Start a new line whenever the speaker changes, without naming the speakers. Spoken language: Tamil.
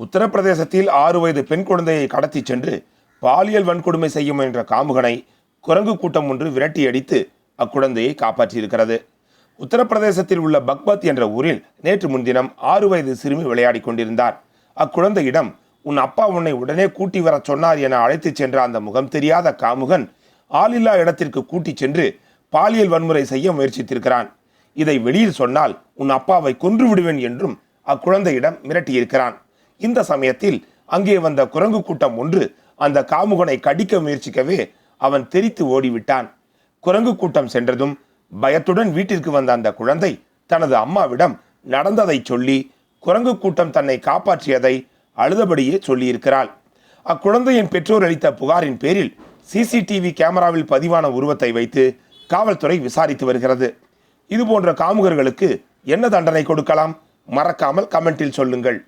உத்தரப்பிரதேசத்தில் 6 வயது பெண் குழந்தையை கடத்தி சென்று பாலியல் வன்கொடுமை செய்ய முயன்ற காமுகனை குரங்கு கூட்டம் ஒன்று விரட்டியடித்து அக்குழந்தையை காப்பாற்றியிருக்கிறது. உத்தரப்பிரதேசத்தில் உள்ள பக்பத் என்ற ஊரில் நேற்று முன்தினம் 6 வயது சிறுமி விளையாடி கொண்டிருந்தார். அக்குழந்தையிடம், உன் அப்பா உன்னை உடனே கூட்டி வர சொன்னார் என அழைத்து சென்ற அந்த முகம் தெரியாத காமுகன் ஆளில்லா இடத்திற்கு கூட்டி சென்று பாலியல் வன்முறை செய்ய முயற்சித்திருக்கிறான். இதை வெளியில் சொன்னால் உன் அப்பாவை கொன்று விடுவேன் என்றும் அக்குழந்தையிடம் மிரட்டியிருக்கிறான். இந்த சமயத்தில் அங்கே வந்த குரங்கு கூட்டம் ஒன்று அந்த காமுகனை கடிக்க முயற்சிக்கவே அவன் தெரித்து ஓடிவிட்டான். குரங்கு கூட்டம் சென்றதும் பயத்துடன் வீட்டிற்கு வந்த அந்த குழந்தை தனது அம்மாவிடம் நடந்ததை சொல்லி குரங்கு கூட்டம் தன்னை காப்பாற்றியதை அழுதபடியே சொல்லியிருக்கிறாள். அக்குழந்தையின் பெற்றோர் அளித்த புகாரின் பேரில் சிசிடிவி கேமராவில் பதிவான உருவத்தை வைத்து காவல்துறை விசாரித்து வருகிறது. இதுபோன்ற காமுகர்களுக்கு என்ன தண்டனை கொடுக்கலாம்? மறக்காமல் கமெண்டில் சொல்லுங்கள்.